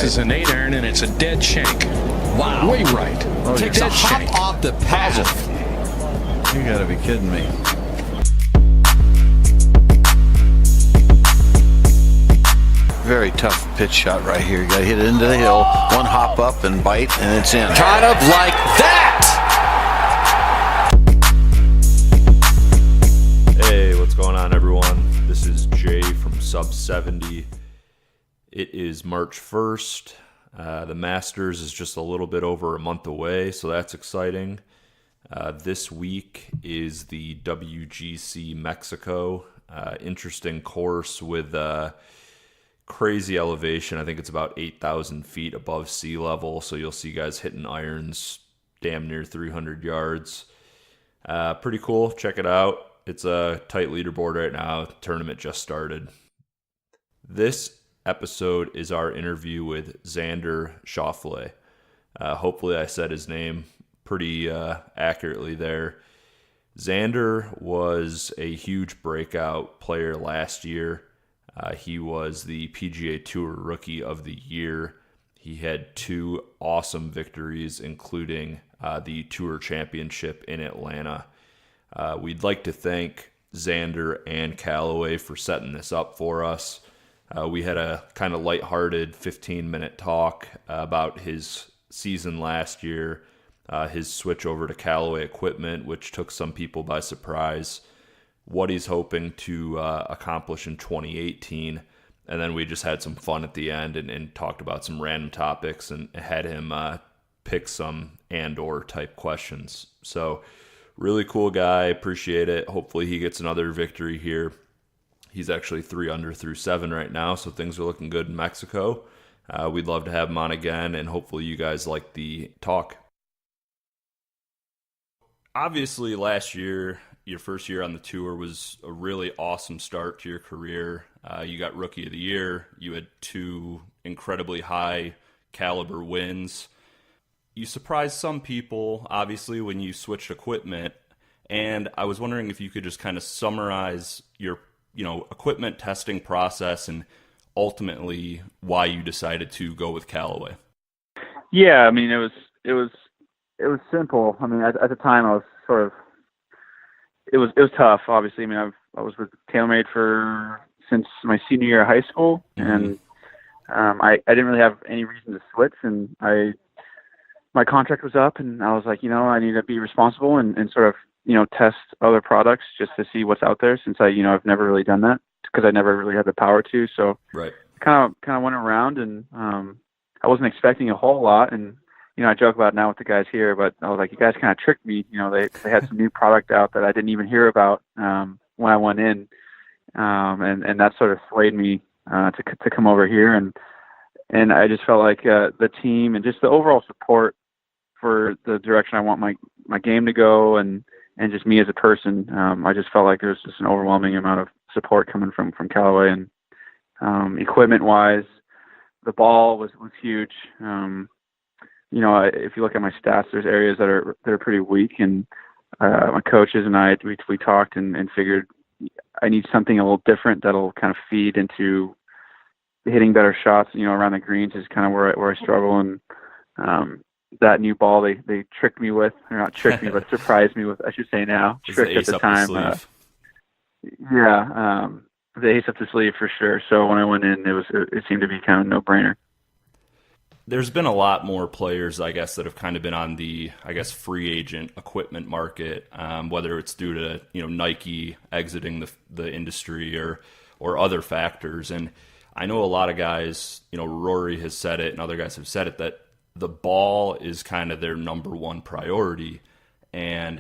is an 8-iron, and it's a dead shank. Wow. Way right. Takes a hop off the path. You got to be kidding me. Very tough pitch shot right here. You got to hit it into the hill, one hop up and bite, and it's in. Kind of like that. Hey, what's going on, everyone? This is Jay from Sub 70. It is March 1st. The Masters is just a little bit over a month away, so that's exciting. This week is the WGC Mexico. Interesting course with crazy elevation. I think it's about 8,000 feet above sea level, so you'll see guys hitting irons damn near 300 yards. Pretty cool. Check it out. It's a tight leaderboard right now. The tournament just started. This episode is our interview with Xander Schauffele. Hopefully I said his name pretty accurately there. Xander was a huge breakout player last year. He was the PGA Tour Rookie of the Year. He had 2 awesome victories, including the Tour Championship in Atlanta. We'd like to thank Xander and Callaway for setting this up for us. We had a kind of lighthearted 15-minute talk about his season last year, his switch over to Callaway equipment, which took some people by surprise, what he's hoping to accomplish in 2018, and then we just had some fun at the end and talked about some random topics and had him pick some and/or type questions. So really cool guy, appreciate it. Hopefully he gets another victory here. He's actually 3 under through 7 right now, so things are looking good in Mexico. We'd love to have him on again, and hopefully you guys like the talk. Obviously, last year, your first year on the tour was a really awesome start to your career. You got Rookie of the Year. You had 2 incredibly high caliber wins. You surprised some people, obviously, when you switched equipment, and I was wondering if you could just kind of summarize your equipment testing process and ultimately why you decided to go with Callaway. Yeah, I mean, it was simple. I mean, at the time I was sort of, it was tough, obviously. I mean, I was with TaylorMade since my senior year of high school, and I didn't really have any reason to switch, and my contract was up, and I was like, I need to be responsible and sort of, test other products just to see what's out there, since I've never really done that because I never really had the power to. So right. kind of went around, and I wasn't expecting a whole lot. And, I joke about it now with the guys here, but I was like, you guys kind of tricked me. They had some new product out that I didn't even hear about when I went in. And that sort of swayed me to come over here. And I just felt like the team and just the overall support for the direction I want my game to go and just me as a person. I just felt like there was just an overwhelming amount of support coming from Callaway, and equipment wise, the ball was huge. If you look at my stats, there's areas that are pretty weak, and my coaches and I, we talked and figured I need something a little different that'll kind of feed into hitting better shots, around the greens is kind of where I struggle. And that new ball they tricked me with, or not tricked me, but surprised me with, I should say now. Tricked at the time. The ace up the sleeve for sure. So when I went in, it seemed to be kind of a no-brainer. There's been a lot more players, I guess, that have kind of been on the, free agent equipment market, whether it's due to, Nike exiting the industry or other factors. And I know a lot of guys, Rory has said it and other guys have said it, that the ball is kind of their number one priority. And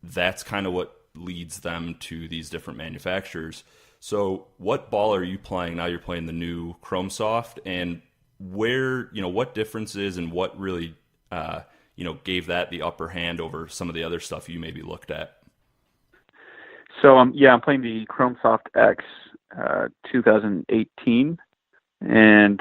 that's kind of what leads them to these different manufacturers. So what ball are you playing now? You're playing the new Chrome Soft, and where, what differences and what really, gave that the upper hand over some of the other stuff you maybe looked at? So, I'm playing the Chrome Soft X 2018, and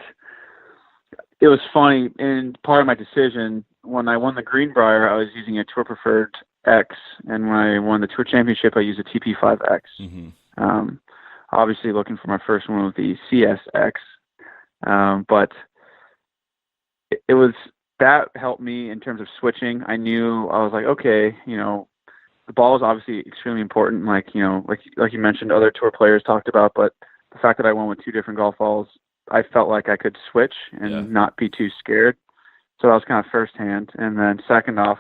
it was funny. And part of my decision, when I won the Greenbrier, I was using a Tour Preferred X, and when I won the Tour Championship, I used a TP5X. Mm-hmm. Obviously looking for my first one with the CSX. But it was that helped me in terms of switching. I knew I was like, okay, the ball is obviously extremely important. Like you mentioned, other tour players talked about, but the fact that I went with 2 different golf balls, I felt like I could switch and not be too scared. So that was kind of firsthand. And then second off,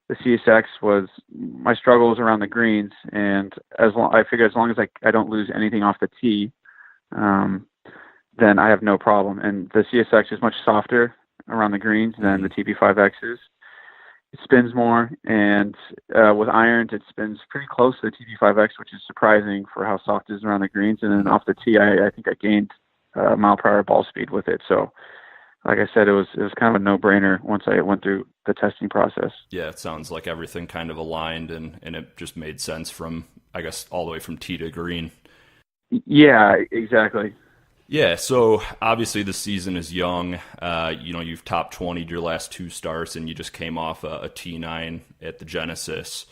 the CSX was my struggles around the greens, and I figured as long as I don't lose anything off the tee, then I have no problem. And the CSX is much softer around the greens than the TP5X is. It spins more, and with irons, it spins pretty close to the TP5X, which is surprising for how soft it is around the greens. And then off the tee, I think I gained mile per hour ball speed with it. So, like I said, it was kind of a no-brainer once I went through the testing process. Yeah, it sounds like everything kind of aligned, and it just made sense from, I guess, all the way from tee to green. Yeah, exactly. Yeah, so obviously the season is young. You've top 20'd your last 2 starts, and you just came off a T9 at the Genesis.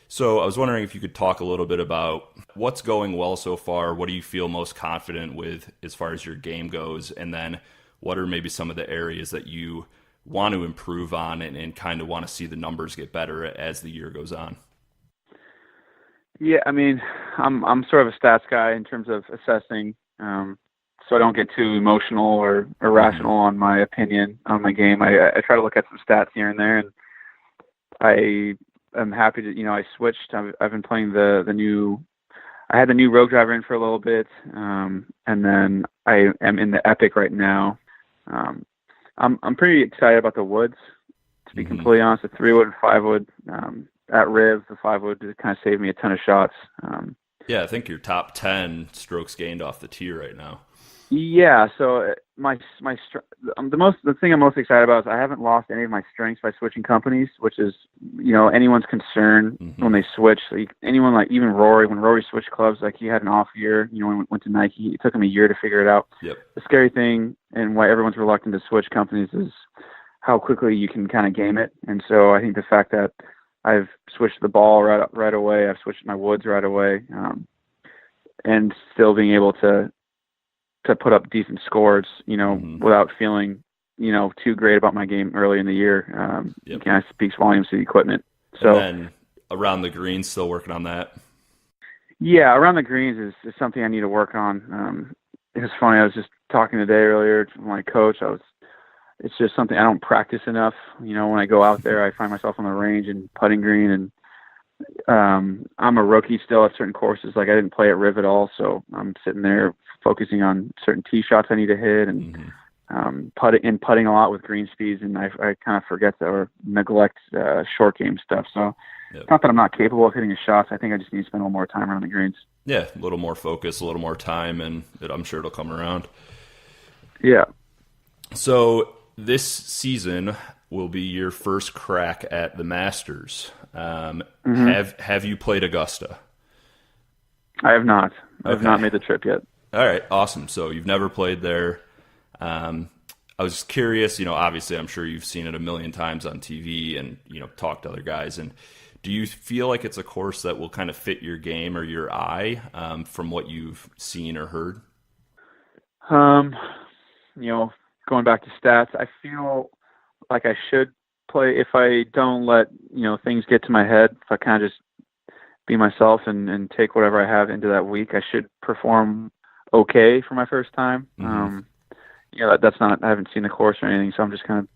So I was wondering if you could talk a little bit about what's going well so far. What do you feel most confident with as far as your game goes? And then what are maybe some of the areas that you want to improve on and kind of want to see the numbers get better as the year goes on? Yeah, I mean, I'm sort of a stats guy in terms of assessing, so I don't get too emotional or irrational on my opinion on my game. I try to look at some stats here and there, and I'm happy to, I switched. I've been playing the new. I had the new Rogue driver in for a little bit, and then I am in the Epic right now. I'm pretty excited about the woods, to be completely honest. The 3-wood and 5-wood at Riv, the 5-wood kind of saved me a ton of shots. Yeah, I think you're top 10 strokes gained off the tee right now. Yeah, so the thing I'm most excited about is I haven't lost any of my strengths by switching companies, which is anyone's concern when they switch. Like anyone, like even Rory, when Rory switched clubs, like he had an off year. When he went to Nike, it took him a year to figure it out. Yep. The scary thing and why everyone's reluctant to switch companies is how quickly you can kind of game it. And so I think the fact that I've switched the ball right away, I've switched my woods right away, and still being able to put up decent scores, without feeling, too great about my game early in the year. It kind of speaks volumes to the equipment. So and then around the greens, still working on that? Yeah, around the greens is something I need to work on. It's funny, I was just talking today earlier to my coach. It's just something I don't practice enough. When I go out there, I find myself on the range and putting green, and I'm a rookie still at certain courses. Like I didn't play at Riv at all, so I'm sitting there focusing on certain tee shots I need to hit, and putting a lot with green speeds, and I kind of forget or neglect short game stuff. So it's not that I'm not capable of hitting the shots. I think I just need to spend a little more time around the greens. Yeah, a little more focus, a little more time, and I'm sure it'll come around. Yeah. So this season will be your first crack at the Masters. Have you played Augusta? I have not. I have not made the trip yet. All right, awesome. So you've never played there. I was just curious, obviously I'm sure you've seen it a million times on TV and, talked to other guys. And do you feel like it's a course that will kind of fit your game or your eye from what you've seen or heard? Going back to stats, I feel like I should play if I don't let, things get to my head. If I kind of just be myself and take whatever I have into that week, I should perform okay for my first time. That's not, I haven't seen the course or anything, so I'm just kind of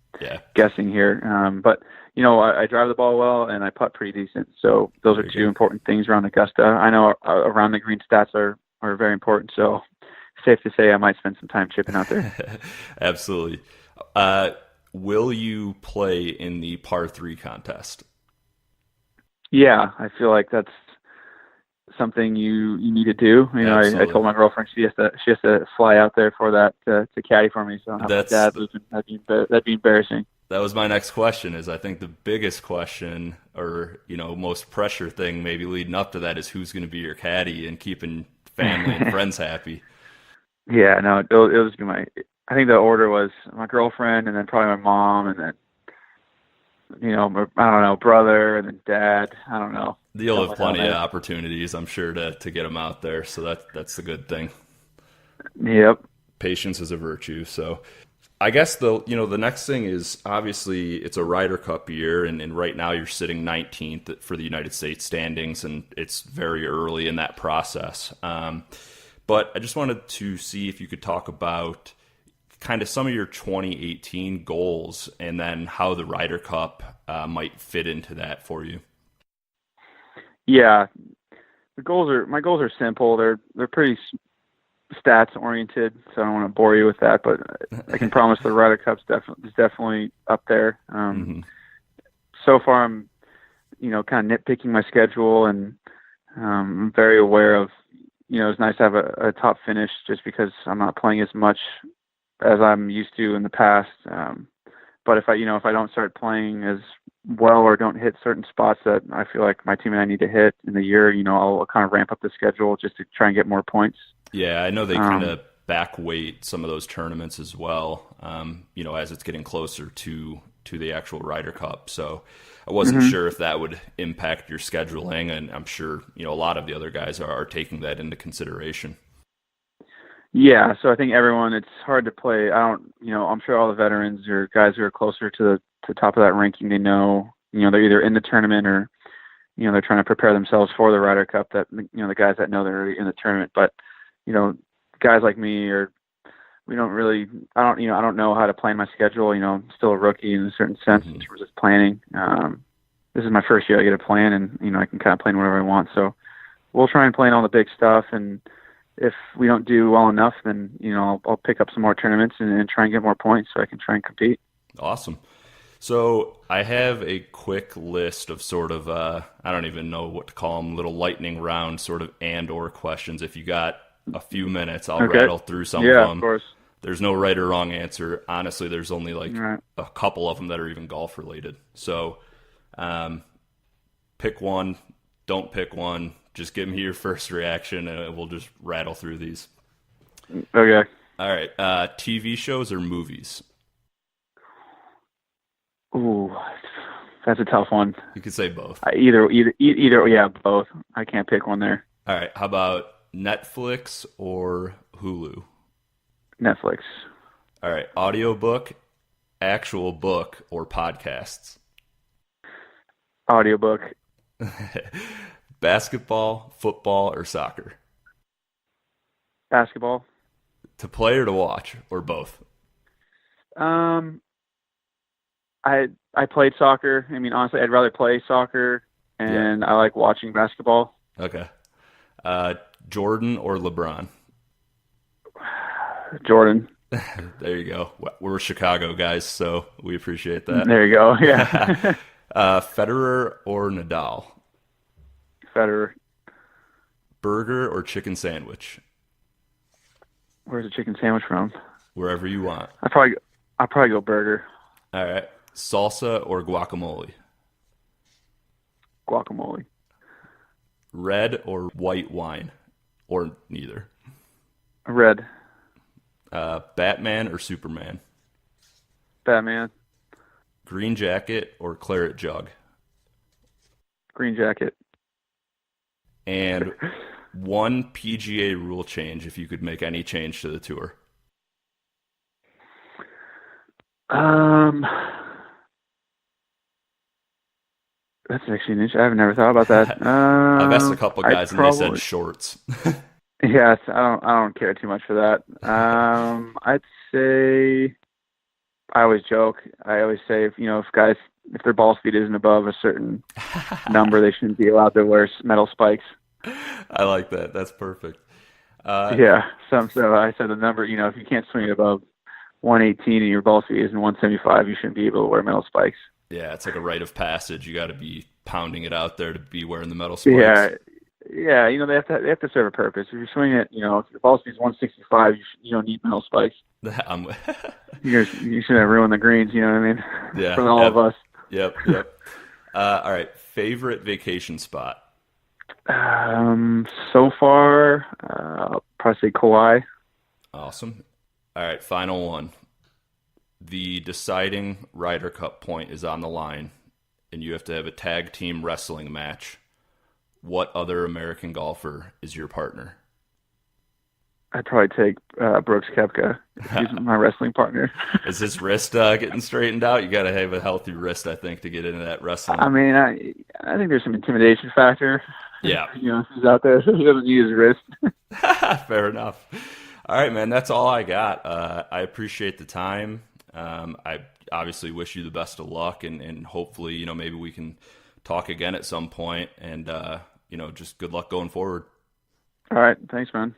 guessing here. But I drive the ball well and I putt pretty decent. So those are two important things around Augusta. I know around the green stats are very important. So safe to say I might spend some time chipping out there. Absolutely. Will you play in the par 3 contest? Yeah, I feel like that's something you need to do. I told my girlfriend she has to fly out there for that to caddy for me. So that'd be embarrassing. That was my next question. Is I think the biggest question, or most pressure thing, maybe leading up to that, is who's going to be your caddy and keeping family and friends happy. Yeah, no, it'll just be I think the order was my girlfriend, and then probably my mom, and then I don't know, brother, and then dad. I don't know. You'll have plenty of opportunities, I'm sure, to get them out there. So that's the good thing. Yep. Patience is a virtue. So I guess the next thing is obviously it's a Ryder Cup year, and right now you're sitting 19th for the United States standings, and it's very early in that process. But I just wanted to see if you could talk about kind of some of your 2018 goals, and then how the Ryder Cup might fit into that for you. Yeah, my goals are simple. They're pretty stats oriented, so I don't want to bore you with that, but I can promise the Ryder Cup's definitely up there. So far I'm, kind of nitpicking my schedule, and I'm very aware of, it's nice to have a top finish just because I'm not playing as much as I'm used to in the past. But if I don't start playing as well or don't hit certain spots that I feel like my team and I need to hit in the year, I'll kind of ramp up the schedule just to try and get more points. Yeah, I know they kind of back weight some of those tournaments as well, as it's getting closer to the actual Ryder Cup. So I wasn't sure if that would impact your scheduling, and I'm sure, a lot of the other guys are taking that into consideration. Yeah, so I think it's hard to play. I'm sure all the veterans or guys who are closer to the top of that ranking, they know, they're either in the tournament or, they're trying to prepare themselves for the Ryder Cup, that, the guys that know they're in the tournament. But, guys like me, I don't know how to plan my schedule. I'm still a rookie in a certain sense in terms of planning. This is my first year I get to plan, and, I can kind of plan whatever I want. So we'll try and plan all the big stuff, and if we don't do well enough, then, I'll pick up some more tournaments and try and get more points so I can try and compete. Awesome. So I have a quick list of sort of, I don't even know what to call them, little lightning round sort of and/or questions. If you got a few minutes, I'll rattle through some of them. Yeah, of course. There's no right or wrong answer. Honestly, there's only a couple of them that are even golf related. So pick one, don't pick one. Just give me your first reaction, and we'll just rattle through these. Okay. All right. TV shows or movies? Ooh, that's a tough one. You could say both. Either, yeah, both. I can't pick one there. All right. How about Netflix or Hulu? Netflix. All right. Audiobook, actual book, or podcasts? Audiobook. Basketball, football, or soccer? Basketball. To play or to watch, or both? I played soccer. I mean, honestly, I'd rather play soccer, and I like watching basketball. Okay. Jordan or LeBron? Jordan. There you go. We're Chicago guys, so we appreciate that. There you go. Yeah. Federer or Nadal? Federer. Burger or chicken sandwich? Where's the chicken sandwich from? Wherever you want. I'll probably go burger. All right. Salsa or guacamole? Guacamole. Red or white wine? Or neither? Red. Batman or Superman? Batman. Green jacket or claret jug? Green jacket. And one PGA rule change, if you could make any change to the tour. That's actually an issue. I've never thought about that. I've asked a couple guys and they said shorts. Yes, I don't care too much for that. I'd say, I always joke. I always say, if their ball speed isn't above a certain number, they shouldn't be allowed to wear metal spikes. I like that. That's perfect. So I said the number, if you can't swing it above 118 and your ball speed isn't 175, you shouldn't be able to wear metal spikes. Yeah, it's like a rite of passage. You got to be pounding it out there to be wearing the metal spikes. Yeah. They have to serve a purpose. If you're swinging it, if your ball speed is 165, you don't need metal spikes. You shouldn't have ruined the greens. You know what I mean? Yeah. For all of us. Yep. All right. Favorite vacation spot? So far, I'll probably say Kauai. Awesome. All right. Final one. The deciding Ryder Cup point is on the line, and you have to have a tag team wrestling match. What other American golfer is your partner? I'd probably take Brooks Koepka. He's my wrestling partner. Is his wrist getting straightened out? You got to have a healthy wrist, I think, to get into that wrestling. I mean, I think there's some intimidation factor. Yeah. He's out there, so he doesn't use his wrist. Fair enough. All right, man, that's all I got. I appreciate the time. I obviously wish you the best of luck, and hopefully, maybe we can talk again at some point, and, just good luck going forward. All right. Thanks, man.